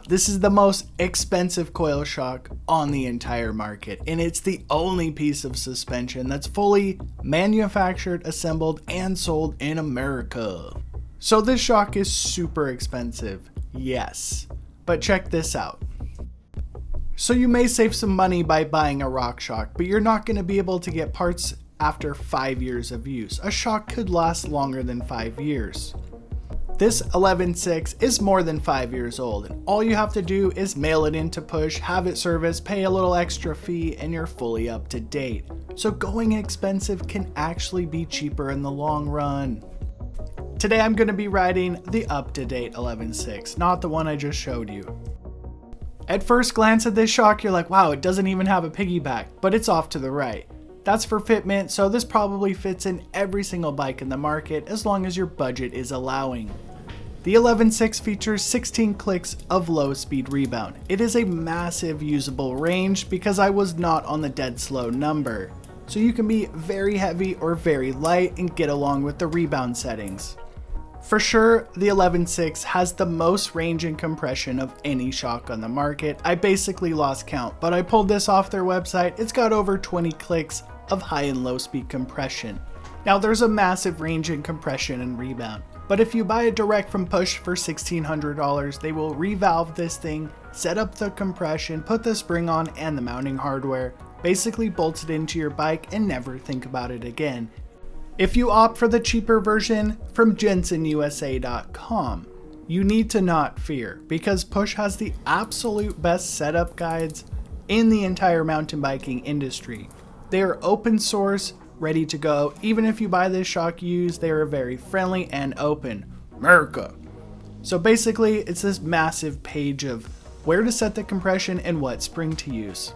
This is the most expensive coil shock on the entire market, and it's the only piece of suspension that's fully manufactured, assembled, and sold in America. So this shock is super expensive, yes, but check this out. So you may save some money by buying a rock shock, but you're not going to be able to get parts after 5 years of use. A shock could last longer than 5 years. This 11.6 is more than 5 years old, and all you have to do is mail it in to Push, have it serviced, pay a little extra fee, and you're fully up to date. So going expensive can actually be cheaper in the long run. Today I'm going to be riding the up-to-date 11.6, not the one I just showed you. At first glance at this shock, you're like, wow, it doesn't even have a piggyback, but it's off to the right. That's for fitment, so this probably fits in every single bike in the market as long as your budget is allowing. The 11.6 features 16 clicks of low speed rebound. It is a massive usable range because I was not on the dead slow number. So you can be very heavy or very light and get along with the rebound settings. For sure, the 11.6 has the most range and compression of any shock on the market. I basically lost count, but I pulled this off their website. It's got over 20 clicks of high and low speed compression. Now there's a massive range in compression and rebound, but if you buy it direct from Push for $1,600, they will revalve this thing, set up the compression, put the spring on and the mounting hardware, basically bolt it into your bike and never think about it again. If you opt for the cheaper version from JensenUSA.com, you need to not fear because Push has the absolute best setup guides in the entire mountain biking industry. They are open source, ready to go. Even if you buy this shock used, they are very friendly and open. America. So basically, it's this massive page of where to set the compression and what spring to use.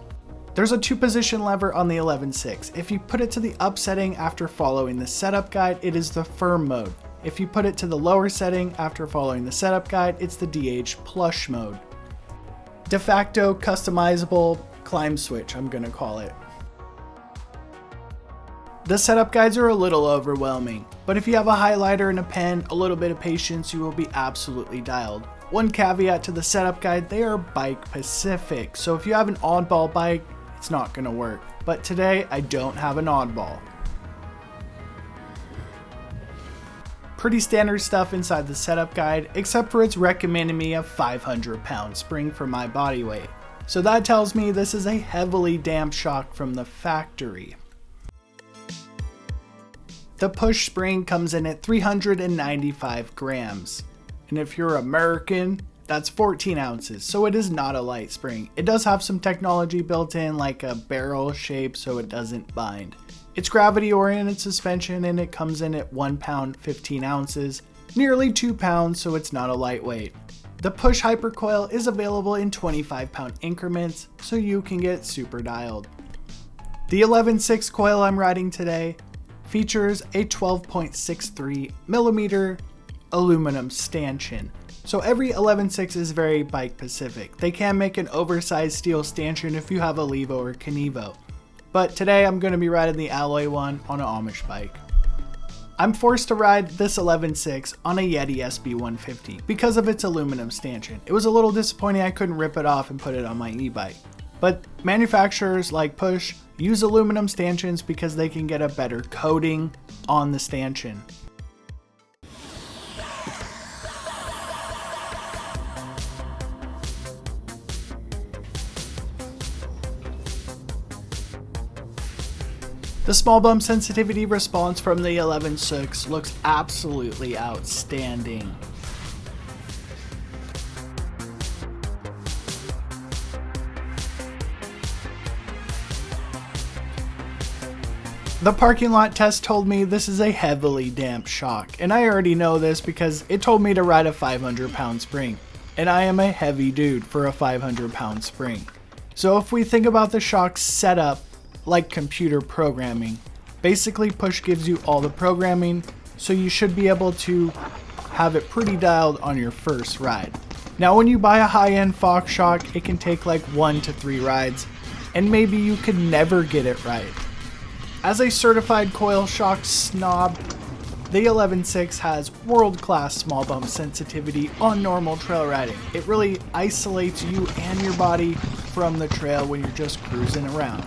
There's a 2-position lever on the 11.6. If you put it to the up setting after following the setup guide, it is the firm mode. If you put it to the lower setting after following the setup guide, it's the DH plush mode. De facto customizable climb switch, I'm gonna call it. The setup guides are a little overwhelming, but if you have a highlighter and a pen, a little bit of patience, you will be absolutely dialed. One caveat to the setup guide, they are bike specific, so if you have an oddball bike, it's not going to work. But today, I don't have an oddball. Pretty standard stuff inside the setup guide, except for it's recommending me a 500-pound spring for my body weight. So that tells me this is a heavily damped shock from the factory. The Push spring comes in at 395 grams, and if you're American, that's 14 ounces, so it is not a light spring. It does have some technology built in, like a barrel shape so it doesn't bind. It's gravity-oriented suspension and it comes in at 1 pound 15 ounces, nearly 2 pounds, so it's not a lightweight. The Push Hypercoil is available in 25-pound increments, so you can get super dialed. The 11.6 coil I'm riding today features a 12.63 millimeter aluminum stanchion. So every 11.6 is very bike specific. They can make an oversized steel stanchion if you have a Levo or Kenevo. But today I'm going to be riding the alloy one on an Amish bike. I'm forced to ride this 11.6 on a Yeti SB150 because of its aluminum stanchion. It was a little disappointing I couldn't rip it off and put it on my e-bike. But manufacturers like Push use aluminum stanchions because they can get a better coating on the stanchion. The small bump sensitivity response from the 11.6 looks absolutely outstanding. The parking lot test told me this is a heavily damped shock, and I already know this because it told me to ride a 500-pound spring, and I am a heavy dude for a 500-pound spring. So if we think about the shock setup like computer programming, basically Push gives you all the programming, so you should be able to have it pretty dialed on your first ride. Now when you buy a high-end Fox shock, it can take like 1 to 3 rides, and maybe you could never get it right. As a certified coil shock snob, The 11.6 has world-class small bump sensitivity on normal trail riding. It really isolates you and your body from the trail when you're just cruising around.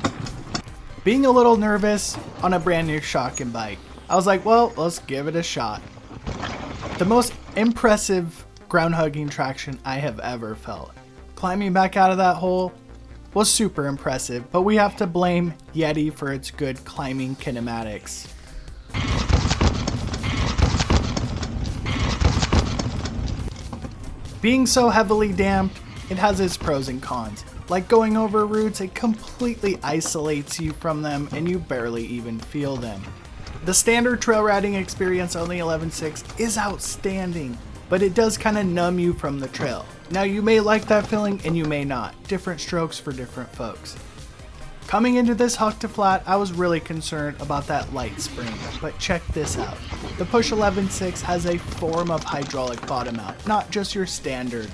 Being a little nervous on a brand new shock and bike, I was like, well, let's give it a shot. The most impressive ground hugging traction I have ever felt. Climbing back out of that hole was super impressive, but we have to blame Yeti for its good climbing kinematics. Being so heavily damped, it has its pros and cons. Like going over roots, it completely isolates you from them and you barely even feel them. The standard trail riding experience on the 11.6 is outstanding, but it does kind of numb you from the trail. Now you may like that feeling and you may not. Different strokes for different folks. Coming into this huck to flat, I was really concerned about that light spring, but check this out. The Push 11.6 has a form of hydraulic bottom out, not just your standard.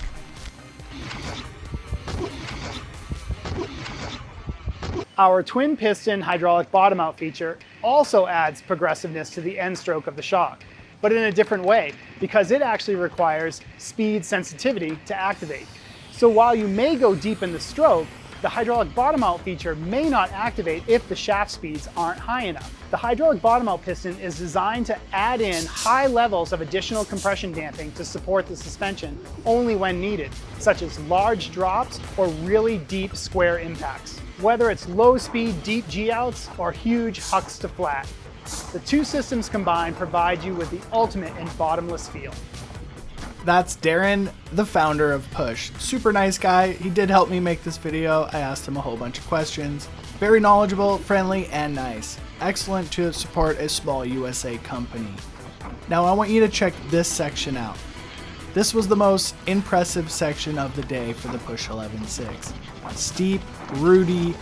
Our twin piston hydraulic bottom out feature also adds progressiveness to the end stroke of the shock, but in a different way, because it actually requires speed sensitivity to activate. So while you may go deep in the stroke, the hydraulic bottom out feature may not activate if the shaft speeds aren't high enough. The hydraulic bottom out piston is designed to add in high levels of additional compression damping to support the suspension only when needed, such as large drops or really deep square impacts. Whether it's low speed deep G-outs or huge hucks to flat, the two systems combined provide you with the ultimate in bottomless feel. That's Darren, the founder of Push. Super nice guy. He did help me make this video. I asked him a whole bunch of questions. Very knowledgeable, friendly, and nice. Excellent to support a small USA company. Now I want you to check this section out. This was the most impressive section of the day for the Push 11.6. Steep, rooty,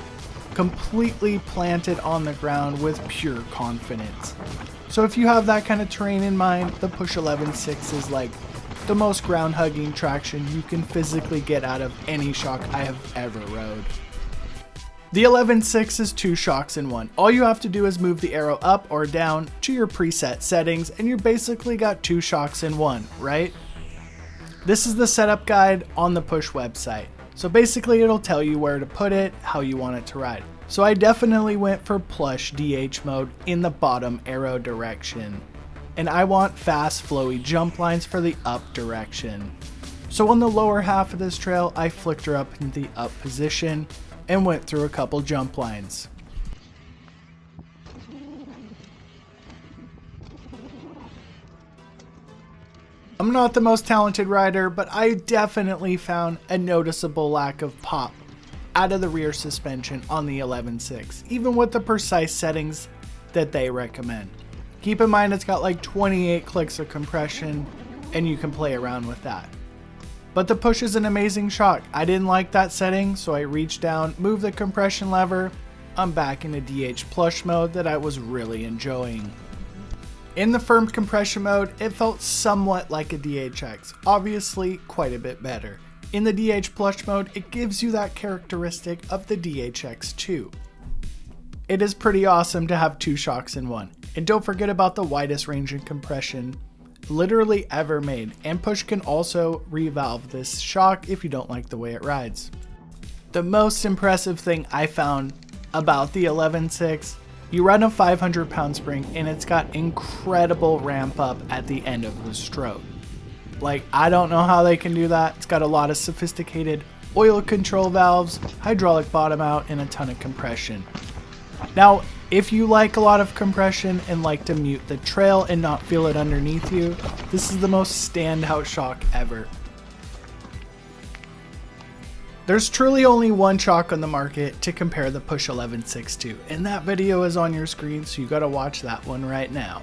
completely planted on the ground with pure confidence. So if you have that kind of terrain in mind, the Push 11.6 is like the most ground hugging traction you can physically get out of any shock I have ever rode. The 11.6 is 2 shocks in one. All you have to do is move the arrow up or down to your preset settings and you basically got 2 shocks in one, right? This is the setup guide on the Push website. So basically it'll tell you where to put it, how you want it to ride. So I definitely went for plush DH mode in the bottom arrow direction. And I want fast flowy jump lines for the up direction. So on the lower half of this trail, I flicked her up in the up position and went through a couple jump lines. I'm not the most talented rider, but I definitely found a noticeable lack of pop out of the rear suspension on the 11.6, even with the precise settings that they recommend. Keep in mind it's got like 28 clicks of compression and you can play around with that. But the Push is an amazing shock. I didn't like that setting, so I reached down, moved the compression lever. I'm back in a DH plush mode that I was really enjoying. In the firm compression mode, it felt somewhat like a DHX, obviously quite a bit better. In the DH plush mode, it gives you that characteristic of the DHX2. It is pretty awesome to have 2 shocks in one. And don't forget about the widest range in compression literally ever made, and Push can also revalve this shock if you don't like the way it rides. The most impressive thing I found about the 11.6, you run a 500-pound spring and it's got incredible ramp up at the end of the stroke. Like, I don't know how they can do that. It's got a lot of sophisticated oil control valves, hydraulic bottom out, and a ton of compression. Now, if you like a lot of compression and like to mute the trail and not feel it underneath you, this is the most standout shock ever. There's truly only one shock on the market to compare the Push 11.6 to, and that video is on your screen, so you gotta watch that one right now.